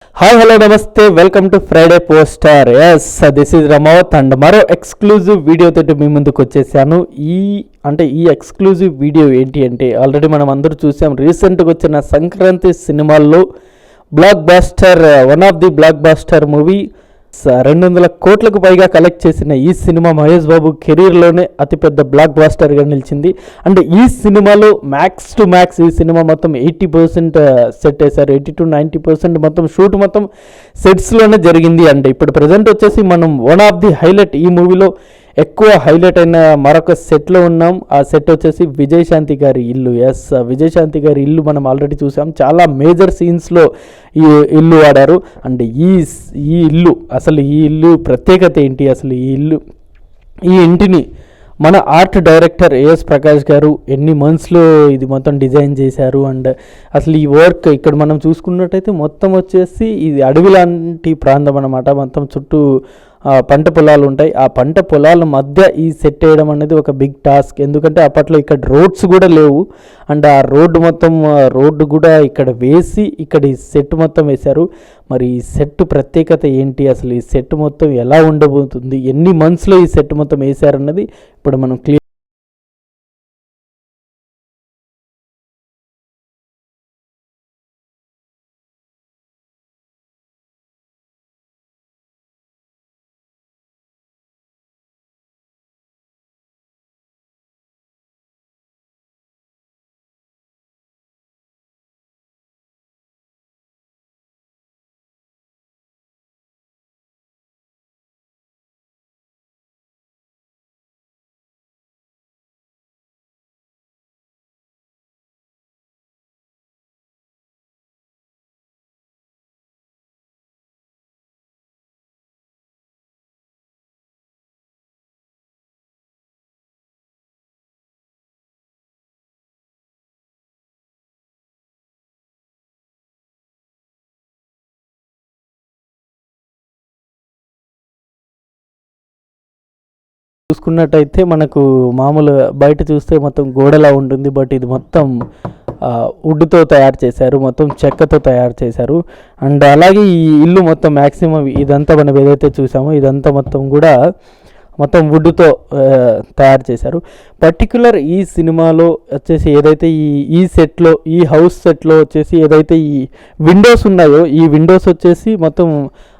Hi hello నమస్తే welcome to Friday poster. Yes this is Ramavath and మరో exclusive video తోటి మీ ముందుకు వచ్చేసాను. ఈ ఎక్స్క్లూజివ్ వీడియో ఏంటి అంటే ఆల్రెడీ మనం అందరూ చూసాం, రీసెంట్గా వచ్చిన సంక్రాంతి సినిమాల్లో blockbuster, one of the blockbuster movie 200 కోట్లకు పైగా కలెక్ట్ చేసిన ఈ సినిమా మహేష్ బాబు కెరీర్లోనే అతిపెద్ద బ్లాక్ బాస్టర్గా నిలిచింది. అంటే ఈ సినిమాలో మ్యాక్స్ టు మ్యాక్స్ ఈ సినిమా మొత్తం 80% సెట్ వేశారు. 80-90% మొత్తం షూట్ మొత్తం సెట్స్లోనే జరిగింది. అంటే ఇప్పుడు ప్రజెంట్ వచ్చేసి మనం వన్ ఆఫ్ ది హైలైట్, ఈ మూవీలో ఎక్కువ హైలైట్ అయిన మరొక సెట్లో ఉన్నాం. ఆ సెట్ వచ్చేసి విజయశాంతి గారి ఇల్లు. ఎస్, విజయశాంతి గారి ఇల్లు మనం ఆల్రెడీ చూసాం. చాలా మేజర్ సీన్స్లో ఈ ఇల్లు వాడారు. అండ్ ఈ ఇల్లు ప్రత్యేకత ఏంటి, అసలు ఈ ఇంటిని మన ఆర్ట్ డైరెక్టర్ ఏఎస్ ప్రకాష్ గారు ఎన్ని మంత్స్లో ఇది మొత్తం డిజైన్ చేశారు. అండ్ అసలు ఈ వర్క్ ఇక్కడ మనం చూసుకున్నట్టయితే మొత్తం వచ్చేసి ఇది అడవి లాంటి ప్రాంతం అన్నమాట. మొత్తం చుట్టూ పంట పొలాలు ఉంటాయి. ఆ పంట పొలాల మధ్య ఈ సెట్ వేయడం అనేది ఒక బిగ్ టాస్క్. ఎందుకంటే అప్పట్లో ఇక్కడ రోడ్స్ కూడా లేవు. అండ్ ఆ రోడ్డు కూడా ఇక్కడ వేసి ఇక్కడ ఈ సెట్ మొత్తం వేశారు. మరి ఈ సెట్ ప్రత్యేకత ఏంటి, అసలు ఈ సెట్ మొత్తం ఎలా ఉండబోతుంది, ఎన్ని మంత్స్లో ఈ సెట్ మొత్తం వేశారన్నది ఇప్పుడు మనం క్లియర్ చూసుకున్నట్టయితే మనకు మామూలు బయట చూస్తే మొత్తం గోడలా ఉంటుంది. బట్ ఇది మొత్తం వుడ్తో తయారు చేశారు, మొత్తం చెక్కతో తయారు చేశారు. అండ్ అలాగే ఈ ఇల్లు మొత్తం మ్యాక్సిమం ఇదంతా మనం ఏదైతే చూసామో ఇదంతా మొత్తం వుడ్తో తయారు చేశారు. పర్టిక్యులర్ ఈ సినిమాలో వచ్చేసి ఏదైతే ఈ సెట్లో, ఈ హౌస్ సెట్లో వచ్చేసి ఏదైతే ఈ విండోస్ ఉన్నాయో ఈ విండోస్ వచ్చేసి మొత్తం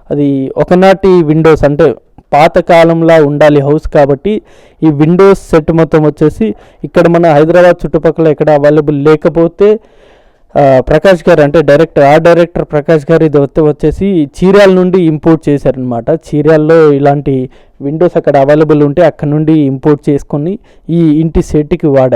అది ఒకనాటి విండోస్, అంటే పాతకాలంలా ఉండాలి హౌస్ కాబట్టి ఈ విండోస్ సెట్ మొత్తం వచ్చేసి ఇక్కడ మన హైదరాబాద్ చుట్టుపక్కల ఎక్కడ అవైలబుల్ లేకపోతే ప్రకాష్ గారు, అంటే డైరెక్టర్ ప్రకాష్ గారు ఇది వచ్చేసి చీరాల నుండి ఇంపోర్ట్ చేశారనమాట. చీరాల్లో ఇలాంటి విండోస్ అక్కడ అవైలబుల్ ఉంటే అక్కడ నుండి ఇంపోర్ట్ చేసుకొని ఈ ఇంటి సెట్కి వాడారు.